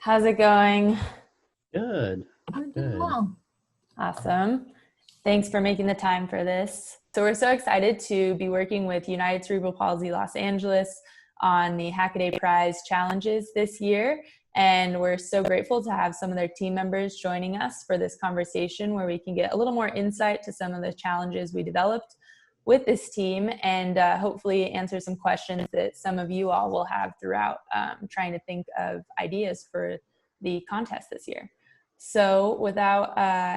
How's it going? Good. We're doing Good. well. Awesome. Thanks for making the time for this. So we're so excited to be working with United Cerebral Palsy Los Angeles on the Hackaday Prize challenges this year. And we're so grateful to have some of their team members joining us for this conversation where we can get a little more insight to some of the challenges we developed with this team and hopefully answer some questions that some of you all will have throughout trying to think of ideas for the contest this year. So without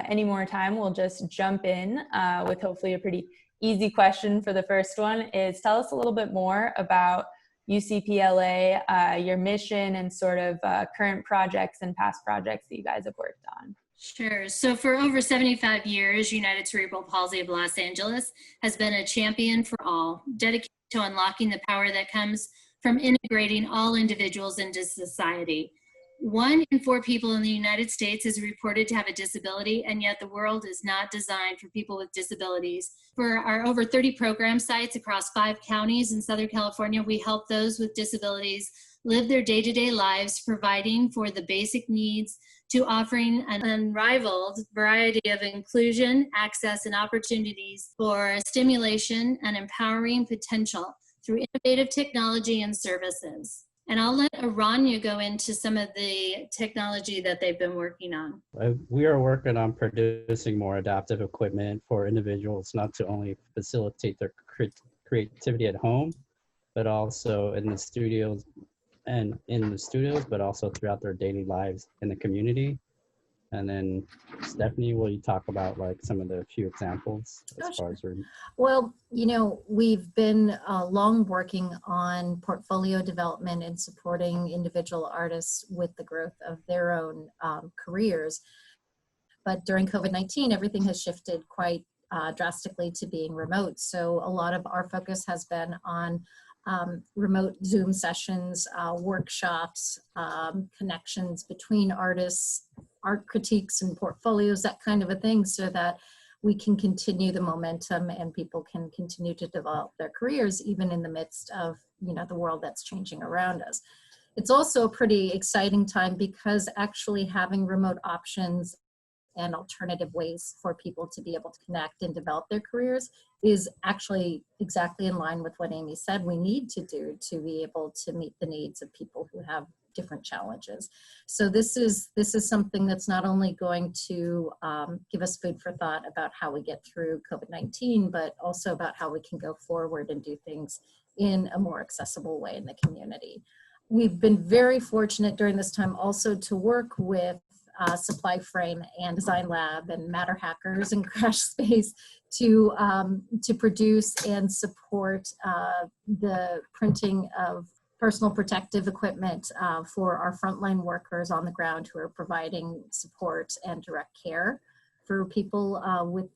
any more time, we'll just jump in with hopefully a pretty easy question for the first one is tell us a little bit more about UCPLA, your mission and sort of current projects and past projects that you guys have worked on. Sure. So for over 75 years, United Cerebral Palsy of Los Angeles has been a champion for all, dedicated to unlocking the power that comes from integrating all individuals into society. 1 in 4 people in the United States is reported to have a disability, and yet the world is not designed for people with disabilities. For our over 30 program sites across 5 counties in Southern California, we help those with disabilities live their day-to-day lives, providing for the basic needs to offering an unrivaled variety of inclusion, access, and opportunities for stimulation and empowering potential through innovative technology and services. And I'll let Aranya go into some of the technology that they've been working on. We are working on producing more adaptive equipment for individuals, not to only facilitate their creativity at home, but also in the studios but also throughout their daily lives in the community. And then Stephanie, will you talk about like some of the few examples as far as Well, you know, we've been long working on portfolio development and supporting individual artists with the growth of their own careers. But during COVID-19, everything has shifted quite drastically to being remote. So a lot of our focus has been on remote Zoom sessions, workshops, connections between artists, art critiques and portfolios, that kind of a thing, so that we can continue the momentum and people can continue to develop their careers even in the midst of, you know, the world that's changing around us. It's also a pretty exciting time because actually having remote options and alternative ways for people to be able to connect and develop their careers is actually exactly in line with what Amy said we need to do to be able to meet the needs of people who have different challenges. So this is something that's not only going to give us food for thought about how we get through COVID-19, but also about how we can go forward and do things in a more accessible way in the community. We've been very fortunate during this time also to work with Supply Frame and Design Lab and Matter Hackers and Crash Space to produce and support the printing of personal protective equipment for our frontline workers on the ground who are providing support and direct care for people with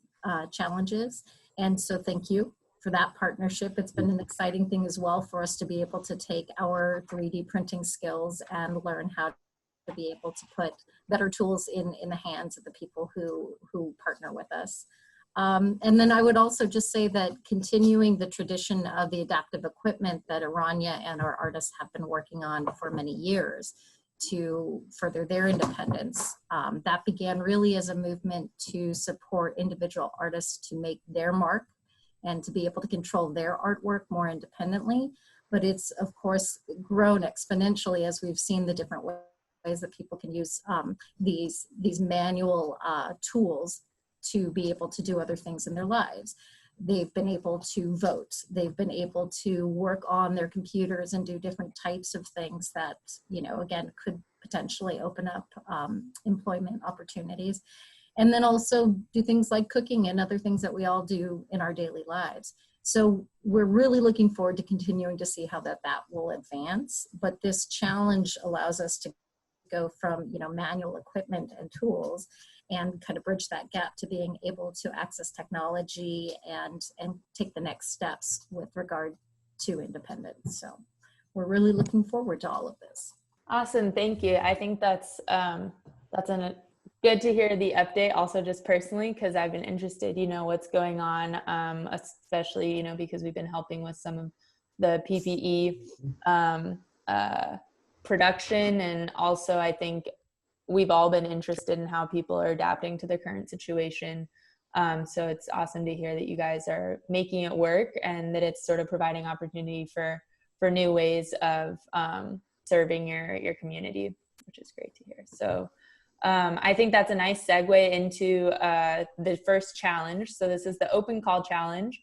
challenges. And so thank you for that partnership. It's been an exciting thing as well for us to be able to take our 3D printing skills and learn how to be able to put better tools in the hands of the people who partner with us. And then I would also just say that continuing the tradition of the adaptive equipment that Aranya and our artists have been working on for many years to further their independence. That began really as a movement to support individual artists to make their mark and to be able to control their artwork more independently. But it's of course grown exponentially as we've seen the different ways that people can use these manual tools to be able to do other things in their lives. They've been able to vote. They've been able to work on their computers and do different types of things that, you know, again, could potentially open up employment opportunities. And then also do things like cooking and other things that we all do in our daily lives. So we're really looking forward to continuing to see how that will advance. But this challenge allows us to go from, you know, manual equipment and tools and kind of bridge that gap to being able to access technology and take the next steps with regard to independence. So we're really looking forward to all of this. Awesome, thank you. I think that's good to hear the update also just personally, because I've been interested, you know, what's going on, especially, you know, because we've been helping with some of the PPE production, and also I think we've all been interested in how people are adapting to the current situation. So it's awesome to hear that you guys are making it work and that it's sort of providing opportunity for new ways of serving your community, which is great to hear. So I think that's a nice segue into the first challenge. So this is the Open Call Challenge.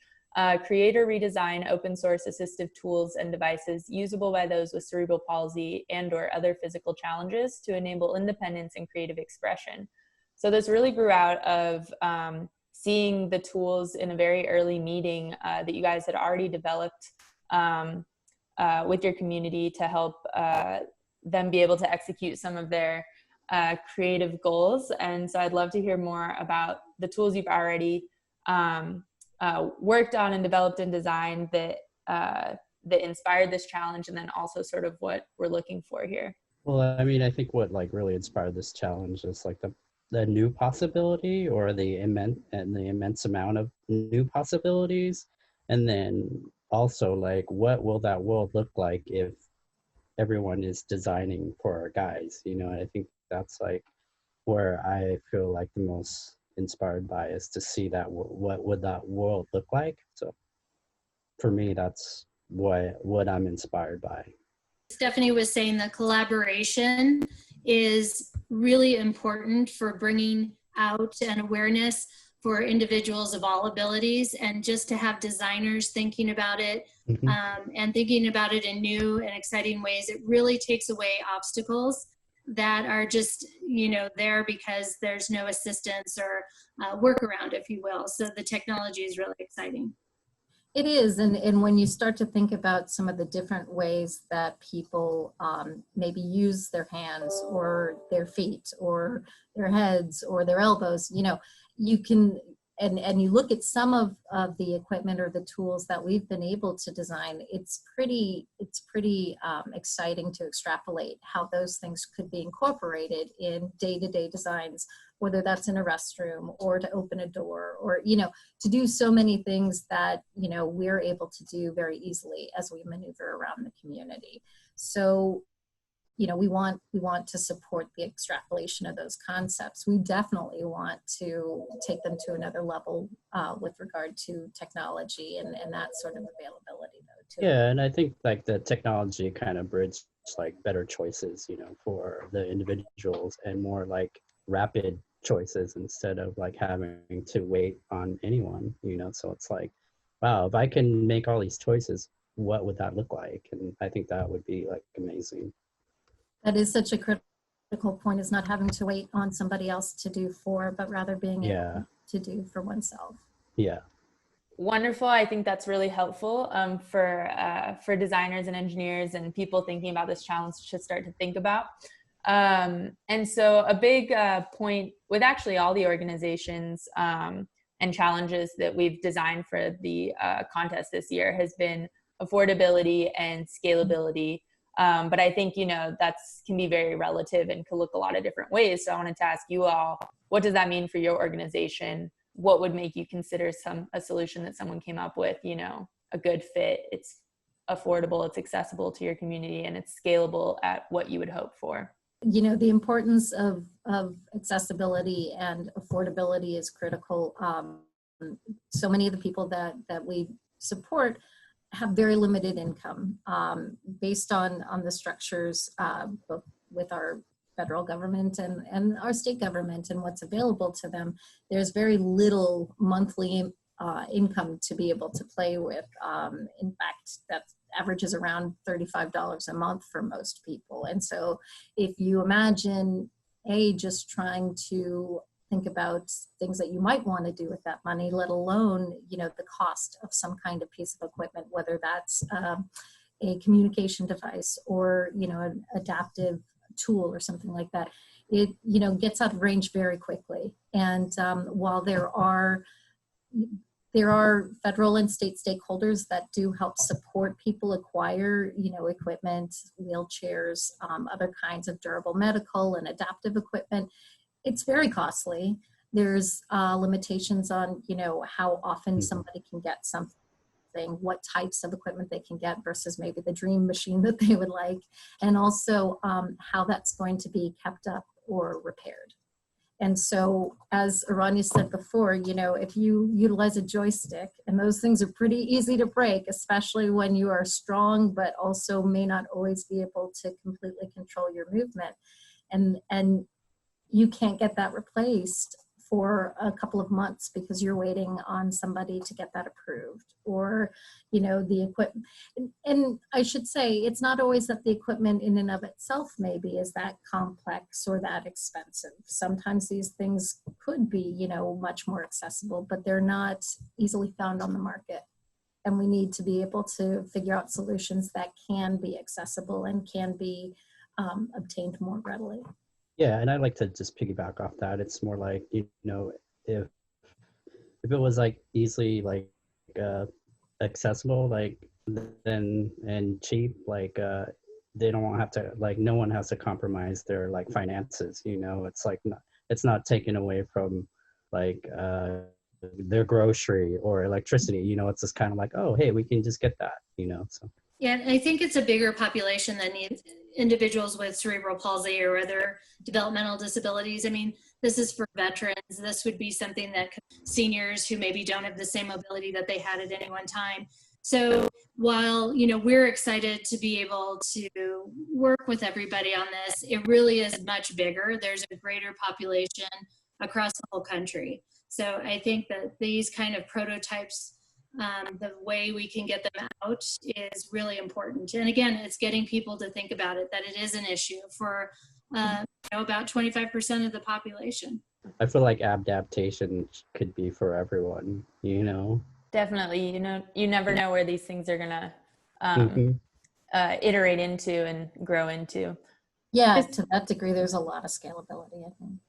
Create or redesign open source assistive tools and devices usable by those with cerebral palsy and or other physical challenges to enable independence and creative expression. So this really grew out of seeing the tools in a very early meeting that you guys had already developed with your community to help them be able to execute some of their creative goals. And so I'd love to hear more about the tools you've already worked on and developed and designed that inspired this challenge, and then also sort of what we're looking for here. Well, I mean, I think what like really inspired this challenge is like the new possibility, or the immense amount of new possibilities, and then also like what will that world look like if everyone is designing for our guys, you know. I think that's like where I feel like the most inspired by, is to see that what would that world look like. So for me, that's what I'm inspired by. Stephanie was saying that collaboration is really important for bringing out an awareness for individuals of all abilities, and just to have designers thinking about it and thinking about it in new and exciting ways. It really takes away obstacles that are just, you know, there because there's no assistance or workaround, if you will. So the technology is really exciting. It is, and when you start to think about some of the different ways that people maybe use their hands or their feet or their heads or their elbows, you know, you can, and you look at some of the equipment or the tools that we've been able to design, it's pretty exciting to extrapolate how those things could be incorporated in day-to-day designs, whether that's in a restroom or to open a door, or, you know, to do so many things that, you know, we're able to do very easily as we maneuver around the community. So, you know, we want to support the extrapolation of those concepts. We definitely want to take them to another level with regard to technology and that sort of availability, though, too. Yeah, and I think like the technology kind of bridges like better choices, you know, for the individuals, and more like rapid choices instead of like having to wait on anyone, you know. So it's like, wow, if I can make all these choices, what would that look like? And I think that would be like amazing. That is such a critical point, is not having to wait on somebody else to do for, but rather being able to do for oneself. Yeah. Wonderful. I think that's really helpful for designers and engineers and people thinking about this challenge to start to think about. And so a big point with actually all the organizations and challenges that we've designed for the contest this year has been affordability and scalability. But I think, you know, that's can be very relative and can look a lot of different ways. So I wanted to ask you all, what does that mean for your organization? What would make you consider a solution that someone came up with, you know, a good fit? It's affordable, it's accessible to your community, and it's scalable at what you would hope for. You know, the importance of accessibility and affordability is critical. So many of the people that we support have very limited income based on the structures, both with our federal government and our state government and what's available to them. There's very little monthly income to be able to play with. In fact, that averages around $35 a month for most people. And so if you imagine, just trying to think about things that you might want to do with that money, let alone, you know, the cost of some kind of piece of equipment, whether that's a communication device or, you know, an adaptive tool or something like that, it, you know, gets out of range very quickly. And while there are federal and state stakeholders that do help support people acquire, you know, equipment, wheelchairs, other kinds of durable medical and adaptive equipment, it's very costly. There's limitations on, you know, how often somebody can get something thing, what types of equipment they can get versus maybe the dream machine that they would like, and also how that's going to be kept up or repaired. And so, as Aranya said before, you know, if you utilize a joystick, and those things are pretty easy to break, especially when you are strong, but also may not always be able to completely control your movement. And you can't get that replaced for a couple of months because you're waiting on somebody to get that approved, or, you know, the equipment. And I should say, it's not always that the equipment in and of itself maybe is that complex or that expensive. Sometimes these things could be, you know, much more accessible, but they're not easily found on the market. And we need to be able to figure out solutions that can be accessible and can be obtained more readily. Yeah, and I like to just piggyback off that. It's more like, you know, if it was like easily like accessible, like then and cheap, like they don't have to, like, no one has to compromise their like finances, you know. It's like it's not taken away from like their grocery or electricity, you know. It's just kind of like, oh, hey, we can just get that, you know. So yeah, I think it's a bigger population than needs individuals with cerebral palsy or other developmental disabilities. I mean, this is for veterans. This would be something that seniors who maybe don't have the same mobility that they had at any one time. So while, you know, we're excited to be able to work with everybody on this, it really is much bigger. There's a greater population across the whole country. So I think that these kind of prototypes, the way we can get them out is really important. And again, it's getting people to think about it, that it is an issue for you know, about 25% of the population. I feel like adaptation could be for everyone, you know. Definitely. You know, you never know where these things are gonna iterate into and grow into. Yeah, to that degree, there's a lot of scalability, I think.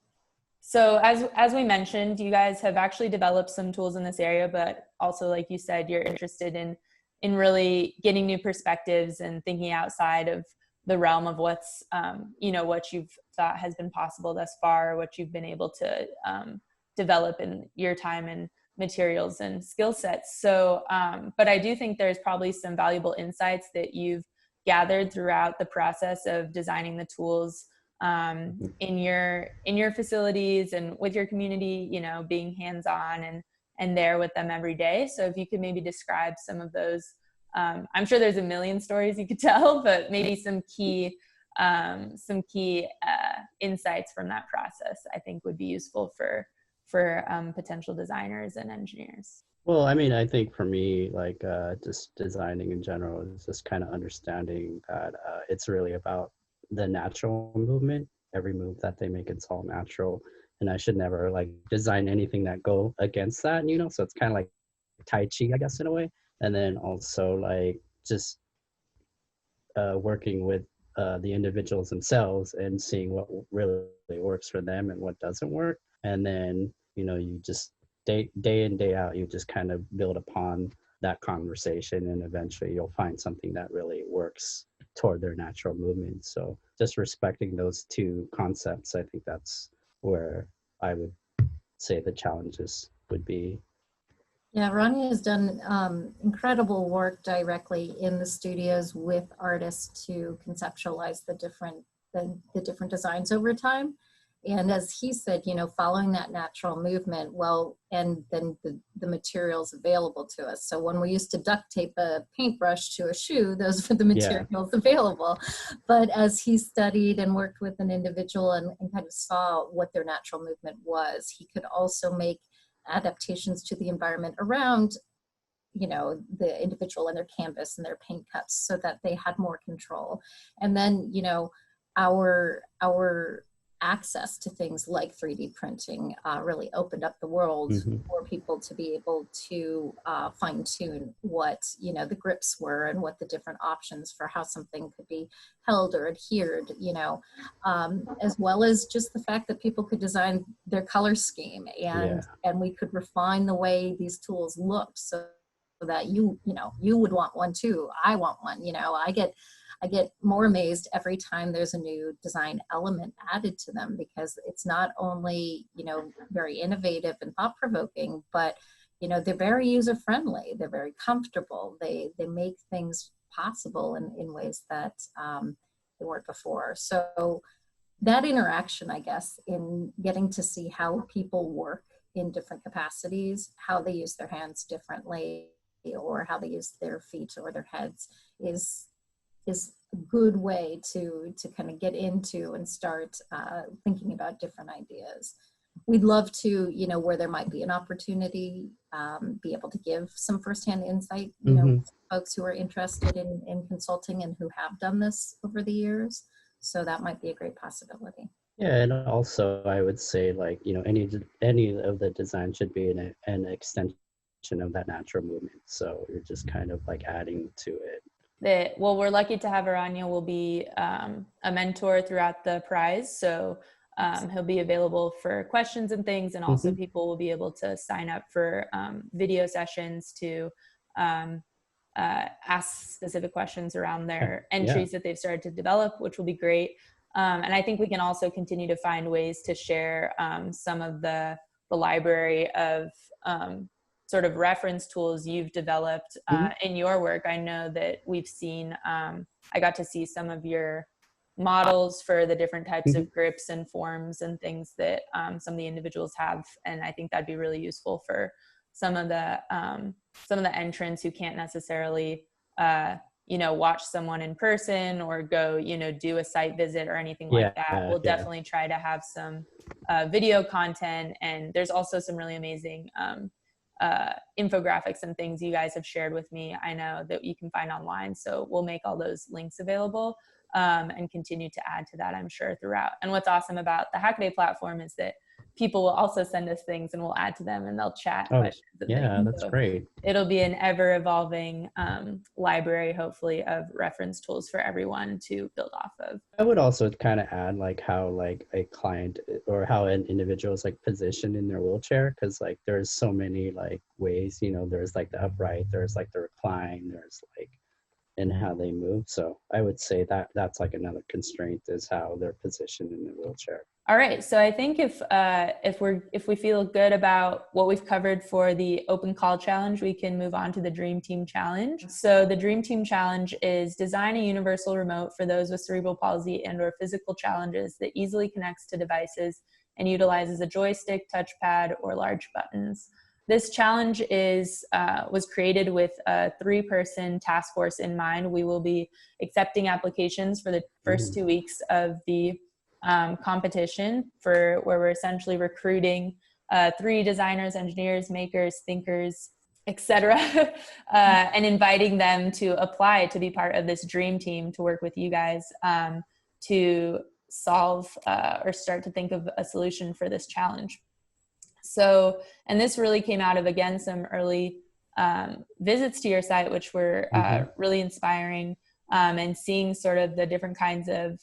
So as we mentioned, you guys have actually developed some tools in this area, but also, like you said, you're interested in really getting new perspectives and thinking outside of the realm of what's, you know, what you've thought has been possible thus far, what you've been able to develop in your time and materials and skill sets. So, but I do think there's probably some valuable insights that you've gathered throughout the process of designing the tools in your facilities and with your community, you know, being hands-on and there with them every day. So if you could maybe describe some of those, I'm sure there's a million stories you could tell, but maybe some key insights from that process, I think would be useful for potential designers and engineers. Well, I mean, I think for me, like just designing in general is just kind of understanding that it's really about the natural movement. Every move that they make, it's all natural, and I should never like design anything that go against that, you know. So it's kind of like Tai Chi, I guess, in a way. And then also like just working with the individuals themselves and seeing what really works for them and what doesn't work. And then, you know, you just day in, day out, you just kind of build upon that conversation, and eventually you'll find something that really works toward their natural movement. So just respecting those two concepts, I think that's where I would say the challenges would be. Yeah, Ronnie has done incredible work directly in the studios with artists to conceptualize the different designs over time. And as he said, you know, following that natural movement, well, and then the materials available to us. So when we used to duct tape a paintbrush to a shoe, those were the materials available. But as he studied and worked with an individual and kind of saw what their natural movement was, he could also make adaptations to the environment around, you know, the individual and their canvas and their paint cups so that they had more control. And then, you know, our access to things like 3D printing really opened up the world for people to be able to fine tune what, you know, the grips were and what the different options for how something could be held or adhered, you know, as well as just the fact that people could design their color scheme and we could refine the way these tools looked so that you know, you would want one too. I want one, you know. I get more amazed every time there's a new design element added to them, because it's not only, you know, very innovative and thought-provoking, but you know, they're very user friendly. They're very comfortable. They make things possible in ways that they weren't before. So that interaction, I guess, in getting to see how people work in different capacities, how they use their hands differently, or how they use their feet or their heads is a good way to kind of get into and start thinking about different ideas. We'd love to, you know, where there might be an opportunity, be able to give some firsthand insight, you know, folks who are interested in consulting and who have done this over the years. So that might be a great possibility. Yeah, and also I would say, like, you know, any of the design should be an extension of that natural movement. So you're just kind of like adding to it. Well, we're lucky to have Aranya will be a mentor throughout the prize. So he'll be available for questions and things. And also people will be able to sign up for video sessions to ask specific questions around their entries that they've started to develop, which will be great. And I think we can also continue to find ways to share some of the library of sort of reference tools you've developed in your work. I know that we've seen, I got to see some of your models for the different types of grips and forms and things that some of the individuals have. And I think that'd be really useful for some of the entrants who can't necessarily you know, watch someone in person or go, you know, do a site visit or anything like that. We'll definitely try to have some video content, and there's also some really amazing infographics and things you guys have shared with me, I know, that you can find online. So we'll make all those links available and continue to add to that, I'm sure, throughout. And what's awesome about the Hackaday platform is that people will also send us things and we'll add to them and they'll chat questions. Yeah, that's great. It'll be an ever evolving library, hopefully, of reference tools for everyone to build off of. I would also kind of add like how like a client or how an individual is like positioned in their wheelchair, because like there's so many like ways, you know, there's like the upright, there's like the recline, there's like and how they move. So I would say that that's like another constraint, is how they're positioned in the wheelchair. All right. So I think if we feel good about what we've covered for the open call challenge, we can move on to the Dream Team Challenge. So the Dream Team Challenge is design a universal remote for those with cerebral palsy and or physical challenges that easily connects to devices and utilizes a joystick, touchpad, or large buttons. This challenge was created with a 3-person task force in mind. We will be accepting applications for the first 2 weeks of the competition, where we're essentially recruiting 3 designers, engineers, makers, thinkers, etc., and inviting them to apply to be part of this dream team to work with you guys to solve or start to think of a solution for this challenge. So, and this really came out of, again, some early visits to your site, which were really inspiring, and seeing sort of the different kinds of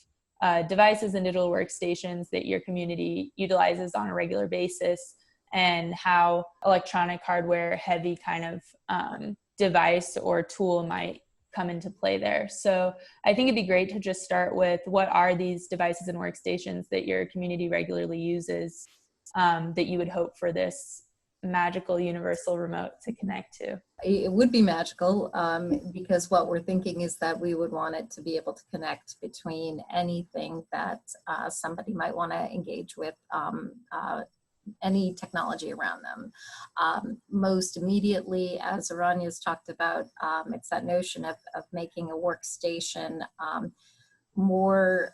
devices and digital workstations that your community utilizes on a regular basis, and how electronic hardware heavy kind of device or tool might come into play there. So I think it'd be great to just start with, what are these devices and workstations that your community regularly uses that you would hope for this magical universal remote to connect to? It would be magical because what we're thinking is that we would want it to be able to connect between anything that somebody might want to engage with, any technology around them. Most immediately, as Aranya's talked about, it's that notion of making a workstation more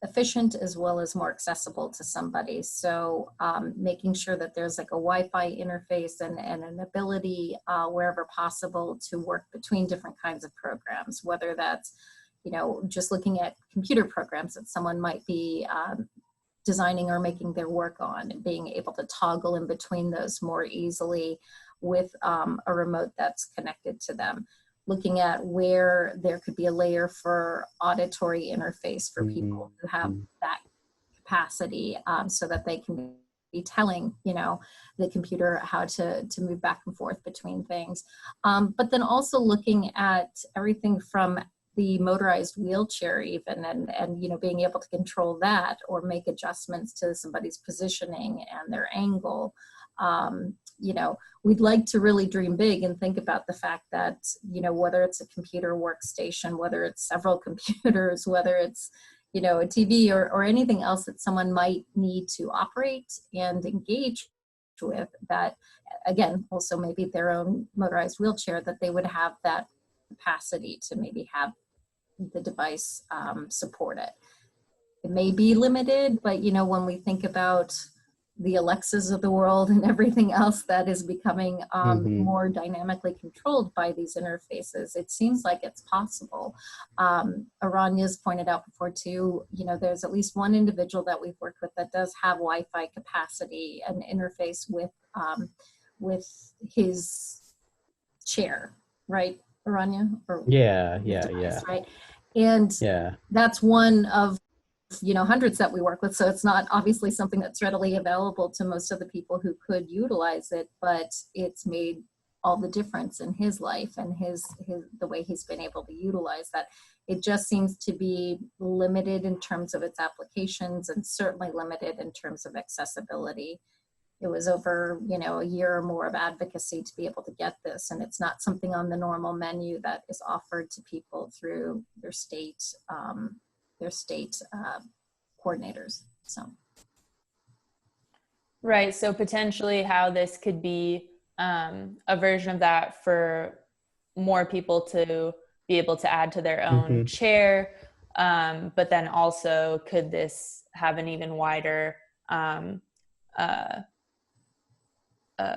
efficient as well as more accessible to somebody. So making sure that there's like a Wi-Fi interface and an ability wherever possible to work between different kinds of programs, whether that's, you know, just looking at computer programs that someone might be designing or making their work on, and being able to toggle in between those more easily with a remote that's connected to them. Looking at where there could be a layer for auditory interface for people who have that capacity, so that they can be telling, you know, the computer how to move back and forth between things. But then also looking at everything from the motorized wheelchair even, and you know, being able to control that or make adjustments to somebody's positioning and their angle. You know, we'd like to really dream big and think about the fact that, you know, whether it's a computer workstation, whether it's several computers, whether it's, you know, a TV or anything else that someone might need to operate and engage with, that again, also maybe their own motorized wheelchair, that they would have that capacity to maybe have the device support it. It may be limited, but you know, when we think about the Alexas of the world and everything else that is becoming more dynamically controlled by these interfaces, it seems like it's possible. Aranya's pointed out before too, you know, there's at least one individual that we've worked with that does have Wi-Fi capacity and interface with his chair, right, Aranya? Or device, right? And that's one of, you know, hundreds that we work with. So it's not obviously something that's readily available to most of the people who could utilize it, but it's made all the difference in his life and the way he's been able to utilize that. It just seems to be limited in terms of its applications and certainly limited in terms of accessibility. It was over, you know, a year or more of advocacy to be able to get this, and it's not something on the normal menu that is offered to people through their state coordinators. So right, so potentially how this could be a version of that for more people to be able to add to their own chair, but then also could this have an even wider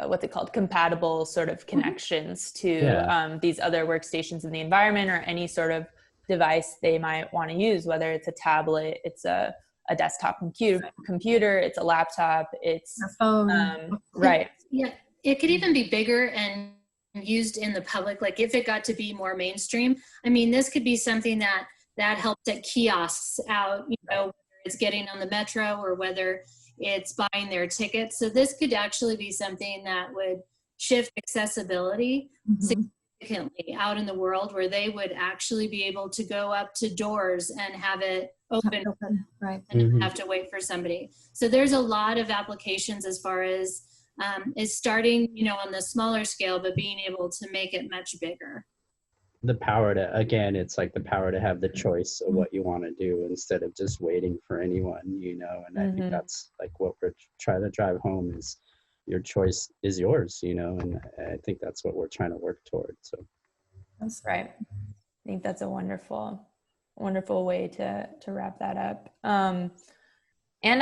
what they called compatible sort of connections to these other workstations in the environment, or any sort of device they might want to use, whether it's a tablet, it's a desktop computer, it's a laptop, it's a phone. Right. Yeah, it could even be bigger and used in the public. Like if it got to be more mainstream, I mean, this could be something that helps at kiosks out, you know, whether it's getting on the metro or whether it's buying their tickets. So this could actually be something that would shift accessibility significantly out in the world, where they would actually be able to go up to doors and have it open, right, and not have to wait for somebody. So there's a lot of applications as far as is starting, you know, on the smaller scale, but being able to make it much bigger. The power to, again, it's like the power to have the choice of what you want to do instead of just waiting for anyone, you know. And I think that's like what we're trying to drive home, is your choice is yours, you know, and I think that's what we're trying to work toward. So that's right. I think that's a wonderful way to wrap that up. And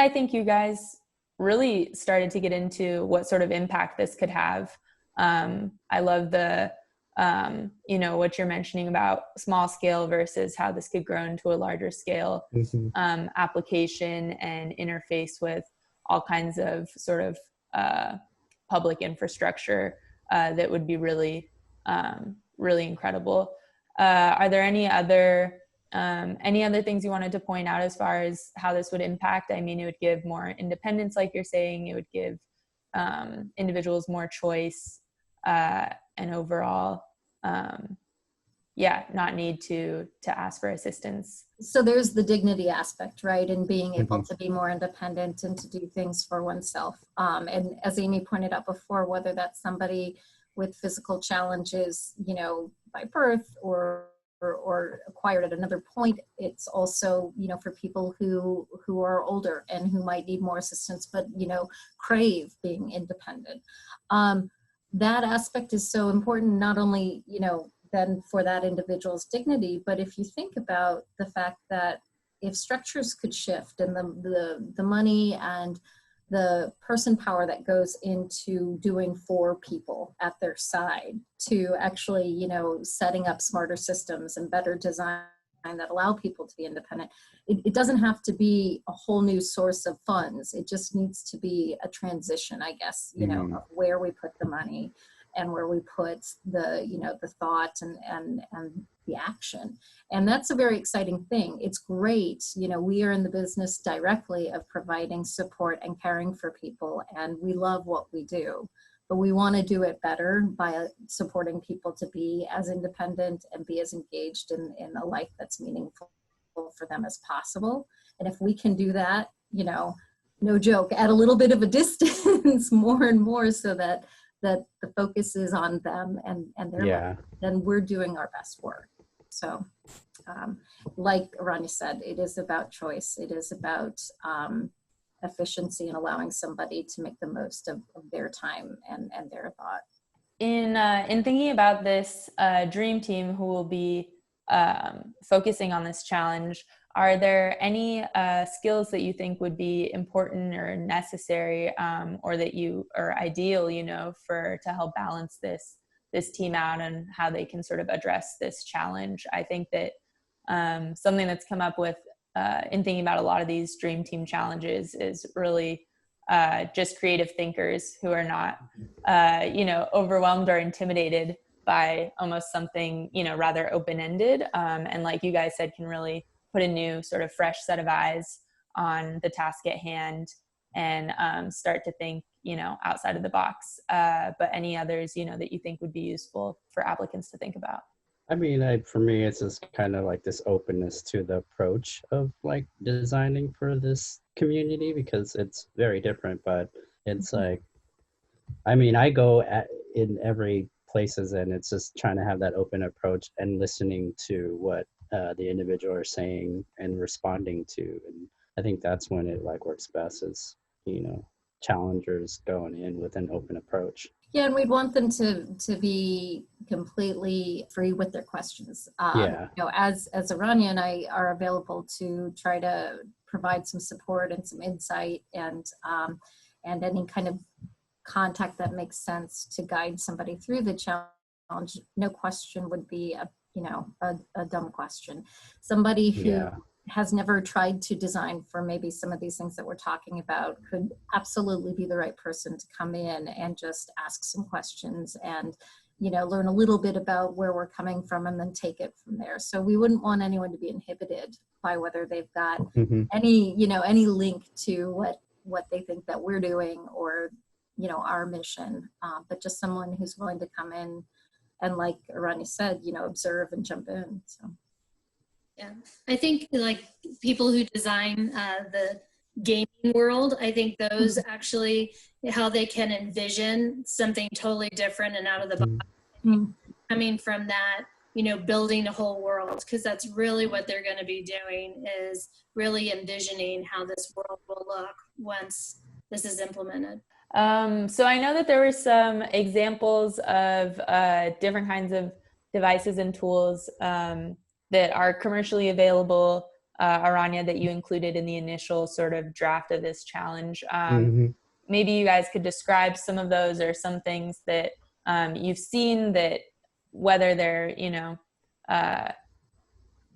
I think you guys really started to get into what sort of impact this could have. I love the you know, what you're mentioning about small scale versus how this could grow into a larger scale application and interface with all kinds of sort of public infrastructure that would be really, really incredible. Are there any other things you wanted to point out as far as how this would impact? I mean, it would give more independence, like you're saying. It would give individuals more choice, and overall, not need to ask for assistance. So there's the dignity aspect, right? And being able to be more independent and to do things for oneself. And as Amy pointed out before, whether that's somebody with physical challenges, you know, by birth or acquired at another point, it's also, you know, for people who are older and who might need more assistance, but, you know, crave being independent. That aspect is so important, not only, you know, then for that individual's dignity, but if you think about the fact that if structures could shift and the money and the person power that goes into doing for people at their side to actually, you know, setting up smarter systems and better design that allow people to be independent, it doesn't have to be a whole new source of funds. It just needs to be a transition, I guess, you know, of where we put the money and where we put the, you know, the thought and the action. And that's a very exciting thing. It's great. You know, we are in the business directly of providing support and caring for people, and we love what we do, but we want to do it better by supporting people to be as independent and be as engaged in a life that's meaningful for them as possible. And if we can do that, you know, no joke, at a little bit of a distance more and more, so that the focus is on them and their life, then we're doing our best work. So like Aranya said, it is about choice. It is about efficiency and allowing somebody to make the most of their time and their thought. In thinking about this dream team who will be focusing on this challenge, are there any skills that you think would be important or necessary, or that you are ideal, you know, to help balance this team out and how they can sort of address this challenge? I think that something that's come up with in thinking about a lot of these dream team challenges is really just creative thinkers who are not, you know, overwhelmed or intimidated by almost something, you know, rather open-ended. And like you guys said, can really put a new sort of fresh set of eyes on the task at hand and start to think, you know, outside of the box. But any others, you know, that you think would be useful for applicants to think about? I mean, for me, it's just kind of like this openness to the approach of like designing for this community, because it's very different, but it's like, I mean, I go in every places and it's just trying to have that open approach and listening to what the individual are saying and responding to. And I think that's when it like works best, is, you know, challengers going in with an open approach. Yeah, and we'd want them to be completely free with their questions. You know, as Aranya and I are available to try to provide some support and some insight and any kind of contact that makes sense to guide somebody through the challenge. No question would be a dumb question. Somebody who has never tried to design for maybe some of these things that we're talking about could absolutely be the right person to come in and just ask some questions and, you know, learn a little bit about where we're coming from and then take it from there. So we wouldn't want anyone to be inhibited by whether they've got any link to what they think that we're doing or, you know, our mission, but just someone who's willing to come in and, like Aranya said, you know, observe and jump in. So. Yeah, I think like people who design the gaming world, I think those actually, how they can envision something totally different and out of the box, coming from that, you know, building a whole world, because that's really what they're going to be doing, is really envisioning how this world will look once this is implemented. So I know that there were some examples of different kinds of devices and tools that are commercially available, Aranya, that you included in the initial sort of draft of this challenge. Maybe you guys could describe some of those, or some things that you've seen that, whether they're, you know,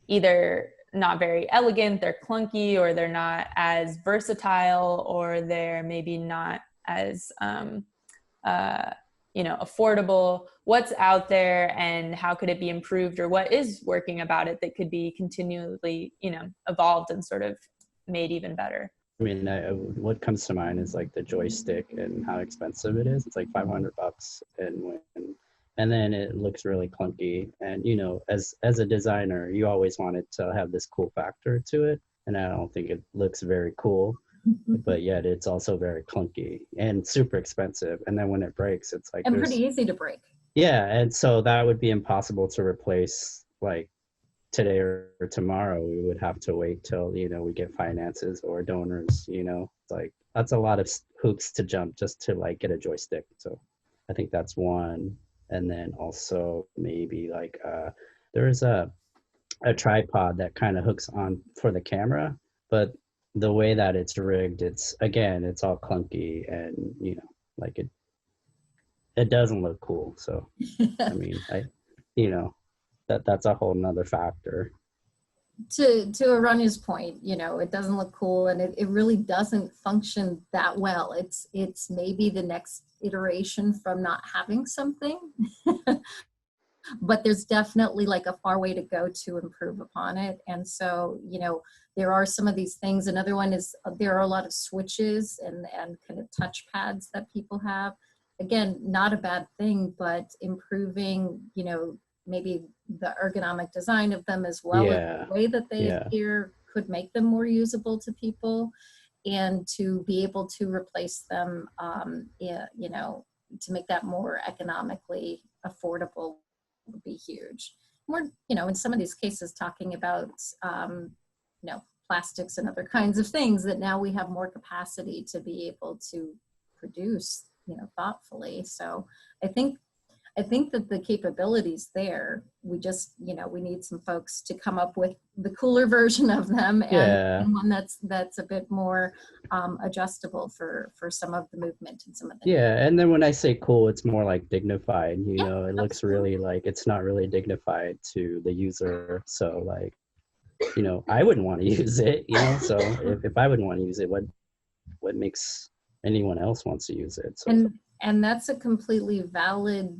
either not very elegant, they're clunky, or they're not as versatile, or they're maybe not as you know, affordable. What's out there and how could it be improved, or what is working about it that could be continually, you know, evolved and sort of made even better? I mean, what comes to mind is like the joystick and how expensive it is. It's like $500, and then it looks really clunky. And, you know, as a designer, you always want it to have this cool factor to it, and I don't think it looks very cool. But yet it's also very clunky and super expensive. And then when it breaks, it's like, and pretty easy to break. Yeah, and so that would be impossible to replace like today or tomorrow. We would have to wait till, you know, we get finances or donors, you know. Like that's a lot of hoops to jump just to like get a joystick. So I think that's one. And then also maybe like there's a tripod that kind of hooks on for the camera, but the way that it's rigged, it's all clunky, and, you know, like it doesn't look cool. So I mean, you know, that's a whole nother factor. To Aranya's point, you know, it doesn't look cool, and it really doesn't function that well. It's maybe the next iteration from not having something. But there's definitely like a far way to go to improve upon it. And so, you know, there are some of these things. Another one is there are a lot of switches and kind of touch pads that people have. Again, not a bad thing, but improving, you know, maybe the ergonomic design of them as well as the way that they appear could make them more usable to people. and to be able to replace them, you know, to make that more economically affordable would be huge. We're, you know, in some of these cases talking about, you know, plastics and other kinds of things that now we have more capacity to be able to produce, you know, thoughtfully. So I think that the capability's there. We just, you know, we need some folks to come up with the cooler version of them, and one that's a bit more adjustable for some of the movement and some of the And then when I say cool, it's more like dignified, you Yeah, know, it looks really like it's not really dignified to the user. So like, you know, I wouldn't want to use it, you know, so if I wouldn't want to use it, what makes anyone else wants to use it? So and that's a completely valid,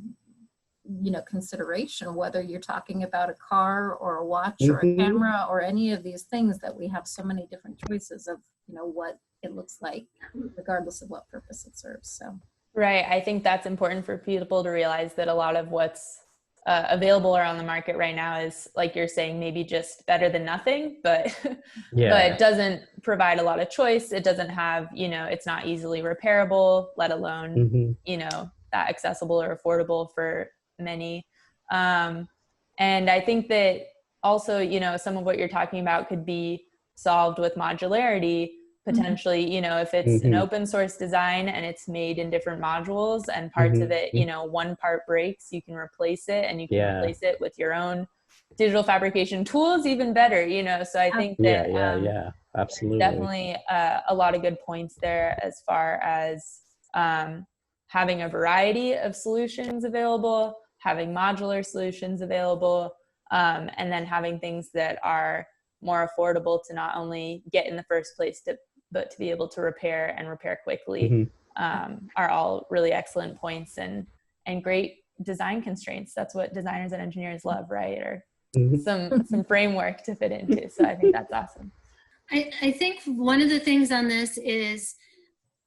you know, consideration, whether you're talking about a car or a watch or a camera or any of these things, that we have so many different choices of, you know, what it looks like regardless of what purpose it serves. So right, I think that's important for people to realize, that a lot of what's available around the market right now is, like you're saying, maybe just better than nothing, but but it doesn't provide a lot of choice. It doesn't have, you know, it's not easily repairable, let alone you know, that accessible or affordable for many. And I think that also, you know, some of what you're talking about could be solved with modularity potentially. You know, if it's an open source design and it's made in different modules, and parts of it, you know, one part breaks, you can replace it, and you can replace it with your own digital fabrication tools, even better, you know. So I think that absolutely, definitely a lot of good points there, as far as having a variety of solutions available, having modular solutions available, and then having things that are more affordable to not only get in the first place, but to be able to repair and repair quickly, are all really excellent points, and great design constraints. That's what designers and engineers love, right? Or some framework to fit into. So I think that's awesome. I think one of the things on this is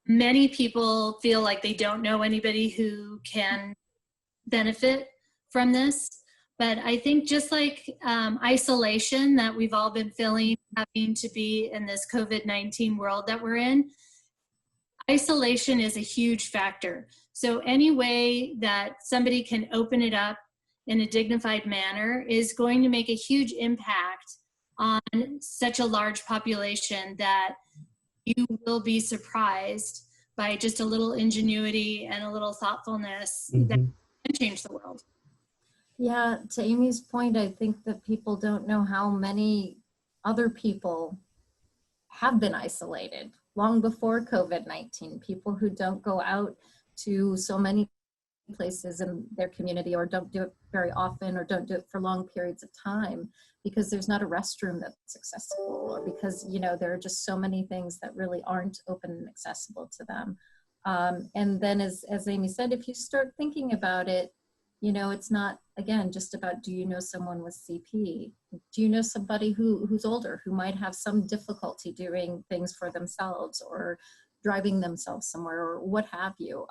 many people feel like they don't know anybody who can benefit from this. But I think just like isolation that we've all been feeling, having to be in this COVID-19 world that we're in, isolation is a huge factor. So any way that somebody can open it up in a dignified manner is going to make a huge impact on such a large population, that you will be surprised by just a little ingenuity and a little thoughtfulness that can change the world. yeah, to Amy's point, I think that people don't know how many other people have been isolated long before COVID-19. People who don't go out to so many places in their community, or don't do it very often, or don't do it for long periods of time, because there's not a restroom that's accessible, or because, you know, there are just so many things that really aren't open and accessible to them. And then as Amy said, if you start thinking about it, you know, it's not, again, just about, do you know someone with CP? Do you know somebody who's older, who might have some difficulty doing things for themselves, or driving themselves somewhere, or what have you?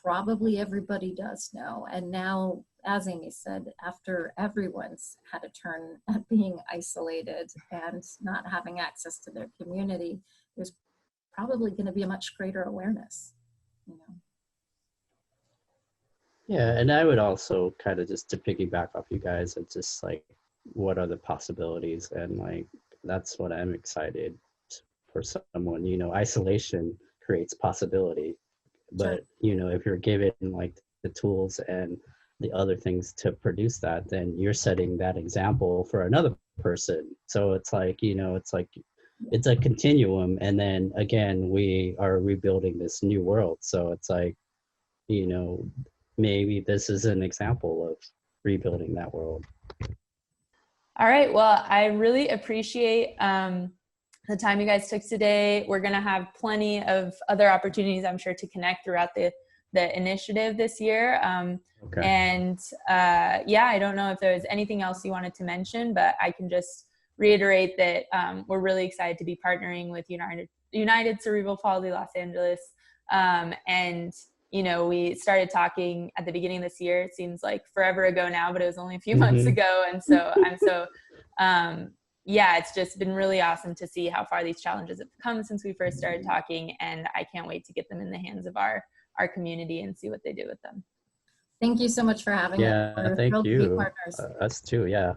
Probably everybody does know. And now, as Amy said, after everyone's had a turn at being isolated and not having access to their community, there's probably going to be a much greater awareness, you know. Yeah, and I would also kind of, just to piggyback off you guys, it's just like, what are the possibilities? And like, that's what I'm excited for someone, you know, isolation creates possibility. But, you know, if you're given like the tools and the other things to produce that, then you're setting that example for another person. So it's like, you know, it's like, it's a continuum. And then again, we are rebuilding this new world. So it's like, you know, maybe this is an example of rebuilding that world. All right. Well, I really appreciate the time you guys took today. We're going to have plenty of other opportunities, I'm sure, to connect throughout the initiative this year. And yeah, I don't know if there's anything else you wanted to mention, but I can just reiterate that we're really excited to be partnering with United Cerebral Palsy Los Angeles. And, you know, we started talking at the beginning of this year. It seems like forever ago now, but it was only a few months ago. And so I'm so yeah, it's just been really awesome to see how far these challenges have come since we first started talking, and I can't wait to get them in the hands of our community and see what they do with them. Thank you so much for having us. Yeah, We're thank thrilled to be you. partners. Us too, yeah.